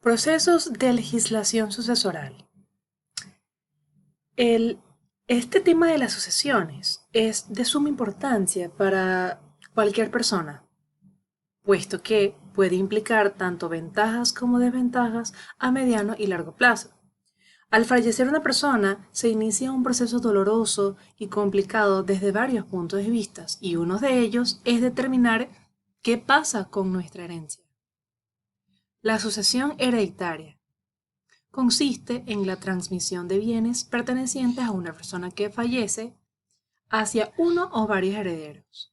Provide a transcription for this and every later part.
Procesos de legislación sucesoral. El- este tema de las sucesiones es de suma importancia para cualquier persona, puesto que puede implicar tanto ventajas como desventajas a mediano y largo plazo. Al fallecer una persona, se inicia un proceso doloroso y complicado desde varios puntos de vista, y uno de ellos es determinar qué pasa con nuestra herencia. La sucesión hereditaria consiste en la transmisión de bienes pertenecientes a una persona que fallece hacia uno o varios herederos.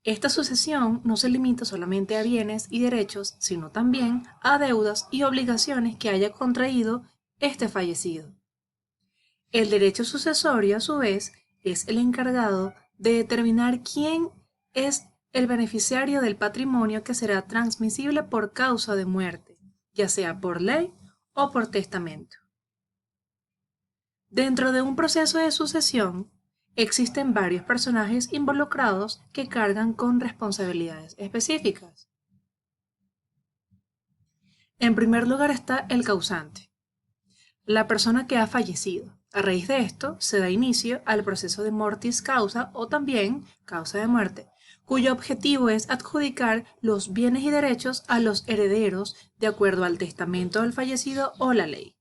Esta sucesión no se limita solamente a bienes y derechos, sino también a deudas y obligaciones que haya contraído este fallecido. El derecho sucesorio, a su vez, es el encargado de determinar quién es el beneficiario del patrimonio que será transmisible por causa de muerte, ya sea por ley o por testamento. Dentro de un proceso de sucesión, existen varios personajes involucrados que cargan con responsabilidades específicas. En primer lugar está el causante, la persona que ha fallecido. A raíz de esto, se da inicio al proceso de mortis causa o también causa de muerte, cuyo objetivo es adjudicar los bienes y derechos a los herederos de acuerdo al testamento del fallecido o la ley,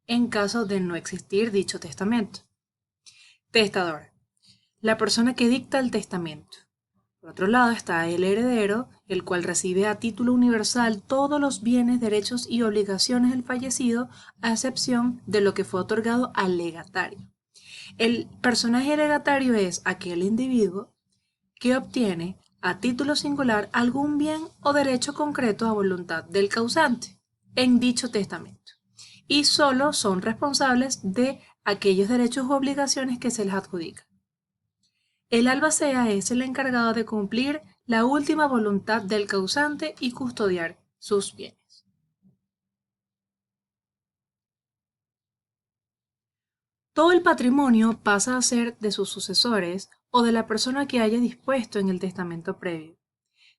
en caso de no existir dicho testamento. Testador, la persona que dicta el testamento. Por otro lado está el heredero, el cual recibe a título universal todos los bienes, derechos y obligaciones del fallecido, a excepción de lo que fue otorgado al legatario. El personaje legatario es aquel individuo que obtiene a título singular algún bien o derecho concreto a voluntad del causante en dicho testamento, y solo son responsables de aquellos derechos u obligaciones que se les adjudican. El albacea es el encargado de cumplir la última voluntad del causante y custodiar sus bienes. Todo el patrimonio pasa a ser de sus sucesores o de la persona que haya dispuesto en el testamento previo,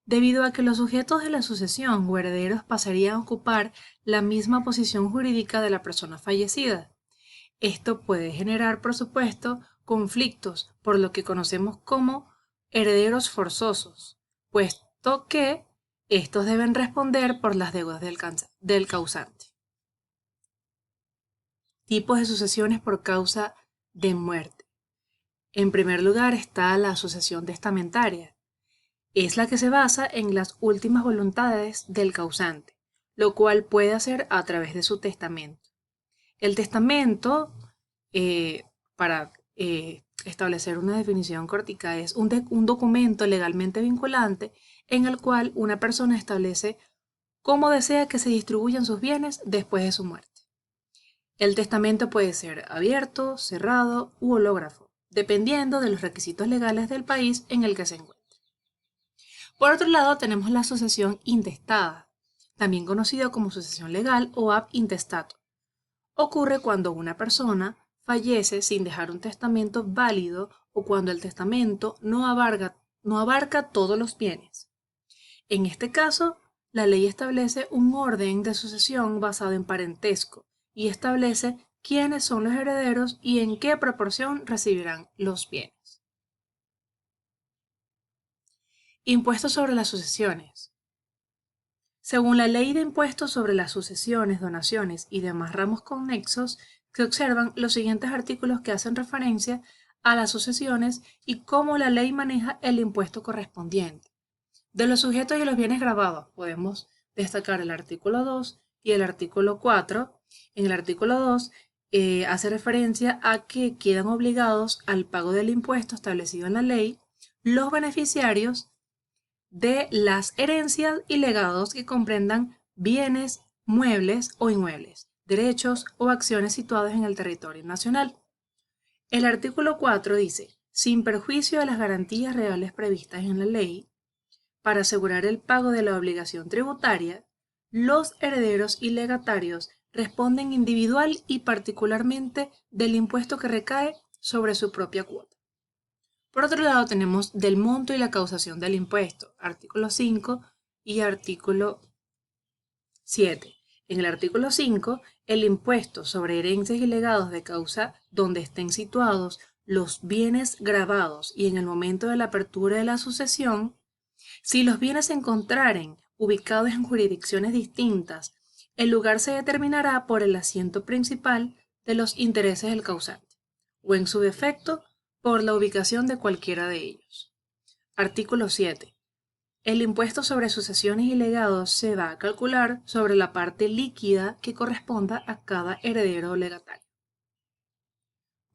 debido a que los sujetos de la sucesión o herederos pasarían a ocupar la misma posición jurídica de la persona fallecida. Esto puede generar, por supuesto, conflictos por lo que conocemos como herederos forzosos, puesto que estos deben responder por las deudas del causante. Tipos de sucesiones por causa de muerte. En primer lugar está la sucesión testamentaria. Es la que se basa en las últimas voluntades del causante, lo cual puede hacer a través de su testamento. El testamento, para establecer una definición cortica, es un documento legalmente vinculante en el cual una persona establece cómo desea que se distribuyan sus bienes después de su muerte. El testamento puede ser abierto, cerrado u hológrafo, dependiendo de los requisitos legales del país en el que se encuentre. Por otro lado, tenemos la sucesión intestada, también conocida como sucesión legal o ab intestato. Ocurre cuando una persona fallece sin dejar un testamento válido o cuando el testamento no abarca todos los bienes. En este caso, la ley establece un orden de sucesión basado en parentesco y establece quiénes son los herederos y en qué proporción recibirán los bienes. Impuestos sobre las sucesiones. Según la Ley de Impuestos sobre las Sucesiones, Donaciones y demás ramos conexos, se observan los siguientes artículos que hacen referencia a las sucesiones y cómo la ley maneja el impuesto correspondiente. De los sujetos y los bienes gravados, podemos destacar el artículo 2 y el artículo 4. En el artículo 2 hace referencia a que quedan obligados al pago del impuesto establecido en la ley los beneficiarios de las herencias y legados que comprendan bienes, muebles o inmuebles, derechos o acciones situados en el territorio nacional. El artículo 4 dice, sin perjuicio de las garantías reales previstas en la ley, para asegurar el pago de la obligación tributaria, los herederos y legatarios responden individual y particularmente del impuesto que recae sobre su propia cuota. Por otro lado, tenemos del monto y la causación del impuesto, artículo 5 y artículo 7. En el artículo 5, el impuesto sobre herencias y legados de causa donde estén situados los bienes gravados y en el momento de la apertura de la sucesión, si los bienes se encontraren ubicados en jurisdicciones distintas, el lugar se determinará por el asiento principal de los intereses del causante, o en su defecto, por la ubicación de cualquiera de ellos. Artículo 7. El impuesto sobre sucesiones y legados se va a calcular sobre la parte líquida que corresponda a cada heredero o legatario.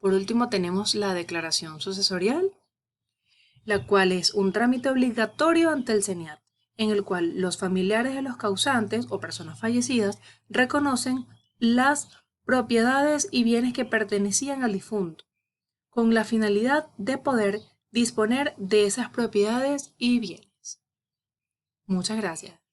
Por último, tenemos la declaración sucesorial, la cual es un trámite obligatorio ante el CENIAT, en el cual los familiares de los causantes o personas fallecidas reconocen las propiedades y bienes que pertenecían al difunto, con la finalidad de poder disponer de esas propiedades y bienes. Muchas gracias.